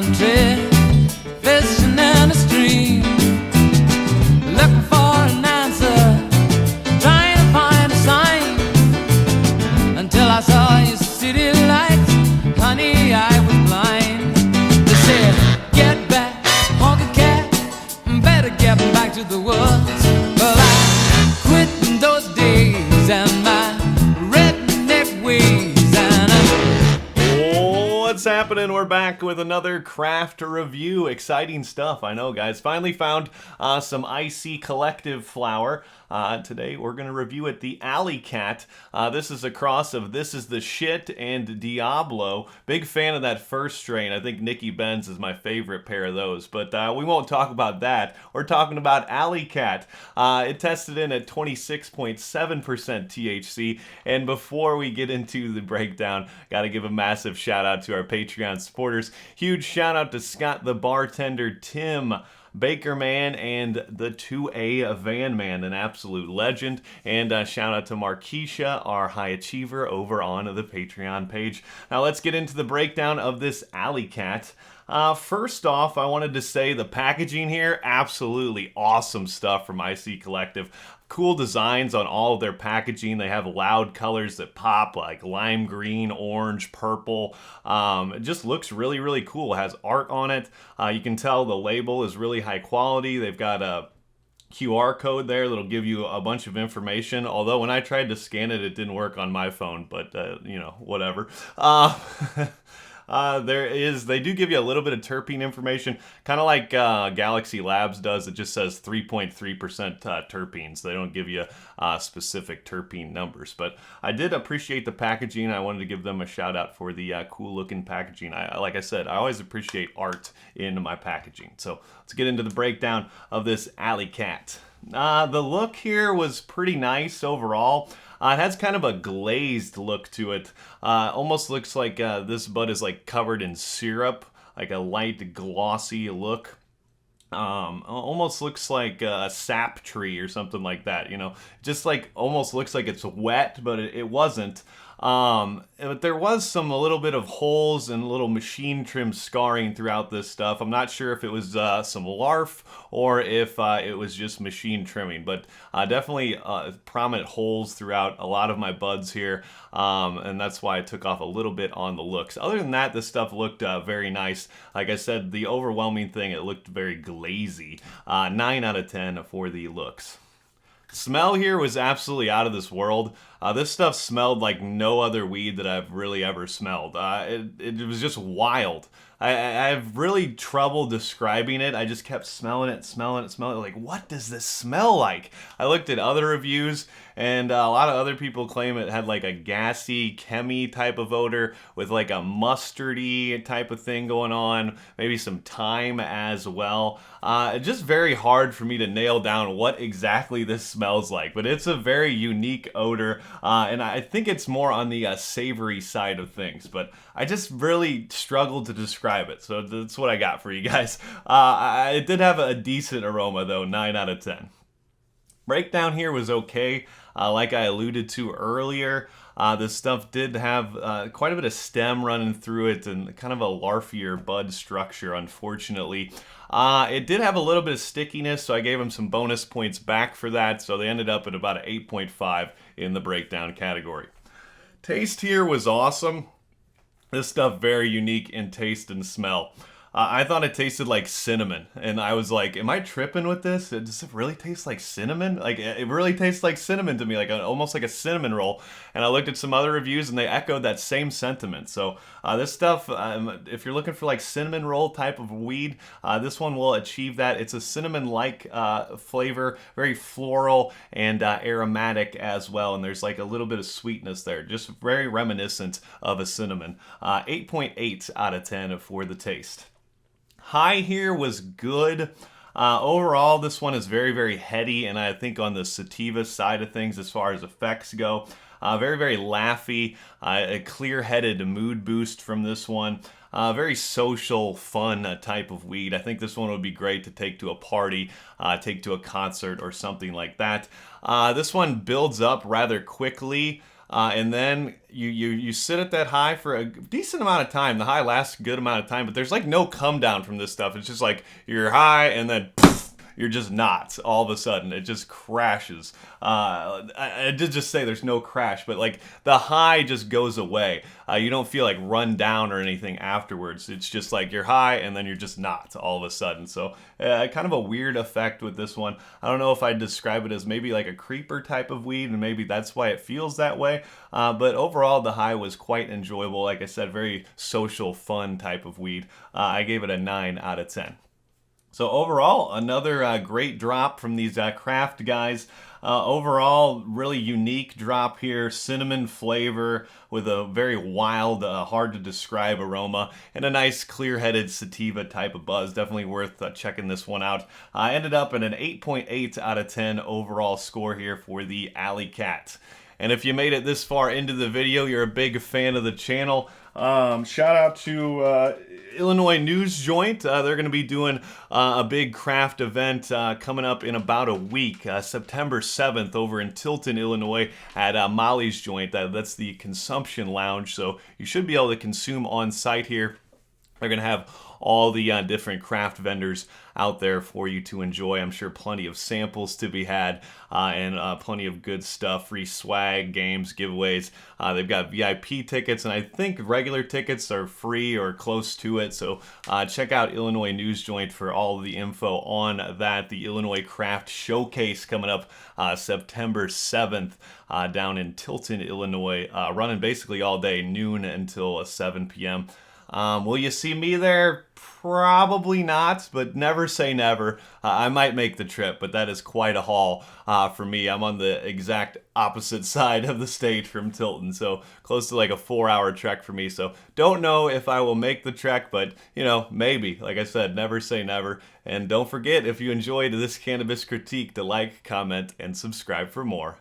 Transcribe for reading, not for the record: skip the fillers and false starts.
country, fishing in a stream, looking for an answer, trying to find a sign, until I saw your city lights. Honey, I was blind. They said, get back, honky cat, better get back to the woods. Well, I quit in those days and my redneck ways. What's happening? We're back with another craft review. Exciting stuff, I know, guys. Finally found some Icy Collective flower. Today we're going to review it, the Alley Cat. This is a cross of This Is the Shit and Diablo. Big fan of that first strain. I think Nikki Benz is my favorite pair of those, but we won't talk about that. We're talking about Alley Cat. It tested in at 26.7% THC, and before we get into the breakdown, got to give a massive shout out to our Patreon supporters. Huge shout out to Scott the Bartender, Tim, Baker Man, and the 2A Van Man, an absolute legend. And shout out to Markeisha, our high achiever, over on the Patreon page. Now let's get into the breakdown of this Alley Cat. First off, I wanted to say the packaging here, absolutely awesome stuff from Icy Collective. Cool designs on all of their packaging. They have loud colors that pop, like lime green, orange, purple. It just looks really, really cool. It has art on it. You can tell the label is really high quality. They've got a QR code there that'll give you a bunch of information. Although when I tried to scan it, it didn't work on my phone, but you know, whatever. They do give you a little bit of terpene information, kind of like Galaxy Labs does. It just says 3.3% terpenes. They don't give you specific terpene numbers, but I did appreciate the packaging. I wanted to give them a shout out for the cool looking packaging. Like I said, I always appreciate art in my packaging. So let's get into the breakdown of this Alley Cat. The look here was pretty nice overall. It has kind of a glazed look to it. Almost looks like this bud is like covered in syrup, like a light glossy look. Almost looks like a sap tree or something like that, you know. Just like almost looks like it's wet, but it wasn't. But there was a little bit of holes and little machine trim scarring throughout this stuff. I'm not sure if it was some larf or if it was just machine trimming, but definitely prominent holes throughout a lot of my buds here, and that's why I took off a little bit on the looks. Other than that, this stuff looked very nice. Like I said, the overwhelming thing, it looked very glazy. 9 out of 10 for the looks. Smell here was absolutely out of this world. This stuff smelled like no other weed that I've really ever smelled. It was just wild. I have really trouble describing it. I just kept smelling it. Like, what does this smell like? I looked at other reviews, and a lot of other people claim it had like a gassy, chemi type of odor with like a mustardy type of thing going on, maybe some thyme as well. It's just very hard for me to nail down what exactly this smells like, but it's a very unique odor, and I think it's more on the savory side of things, but I just really struggled to describe it, so that's what I got for you guys. It did have a decent aroma though, 9 out of 10. Breakdown here was okay. Like I alluded to earlier, this stuff did have quite a bit of stem running through it and kind of a larfier bud structure, unfortunately. It did have a little bit of stickiness, so I gave them some bonus points back for that, so they ended up at about an 8.5 in the breakdown category. Taste here was awesome. This stuff very unique in taste and smell. I thought it tasted like cinnamon, and I was like, am I tripping with this? Does it really taste like cinnamon? Like, it really tastes like cinnamon to me, like almost like a cinnamon roll. And I looked at some other reviews, and they echoed that same sentiment. So this stuff, if you're looking for like cinnamon roll type of weed, this one will achieve that. It's a cinnamon-like flavor, very floral and aromatic as well, and there's like a little bit of sweetness there, just very reminiscent of a cinnamon. 8.8 out of 10 for the taste. High here was good. Overall, this one is very, very heady, and I think on the sativa side of things as far as effects go. Very, very laughy, a clear-headed mood boost from this one. Very social, fun type of weed. I think this one would be great to take to a party, take to a concert or something like that. This one builds up rather quickly. and then you sit at that high for a decent amount of time. The high lasts a good amount of time, but there's like no come down from this stuff. It's just like you're high and then you're just not. All of a sudden, it just crashes. I did just say there's no crash, but like the high just goes away. You don't feel like run down or anything afterwards. It's just like you're high and then you're just not all of a sudden. So kind of a weird effect with this one. I don't know if I'd describe it as maybe like a creeper type of weed, and maybe that's why it feels that way. But overall, the high was quite enjoyable. Like I said, very social, fun type of weed. I gave it a 9 out of 10. So overall, another great drop from these craft guys. Overall, really unique drop here. Cinnamon flavor with a very wild, hard to describe aroma, and a nice clear-headed sativa type of buzz. Definitely worth checking this one out. I ended up at an 8.8 out of 10 overall score here for the Alley Cat. And if you made it this far into the video, you're a big fan of the channel. Shout out to Illinois News Joint. They're going to be doing a big craft event coming up in about a week, September 7th, over in Tilton, Illinois, at Molly's Joint. That's the Consumption Lounge, so you should be able to consume on site here. They're going to have all the different craft vendors out there for you to enjoy. I'm sure plenty of samples to be had, and plenty of good stuff, free swag, games, giveaways. They've got VIP tickets, and I think regular tickets are free or close to it. So check out Illinois News Joint for all of the info on that. The Illinois Craft Showcase coming up September 7th down in Tilton, Illinois, running basically all day, noon until 7 p.m. Will you see me there? Probably not, but never say never. I might make the trip, but that is quite a haul for me. I'm on the exact opposite side of the state from Tilton, so close to like a 4-hour trek for me. So don't know if I will make the trek, but you know, maybe. Like I said, never say never. And don't forget, if you enjoyed this cannabis critique, to like, comment, and subscribe for more.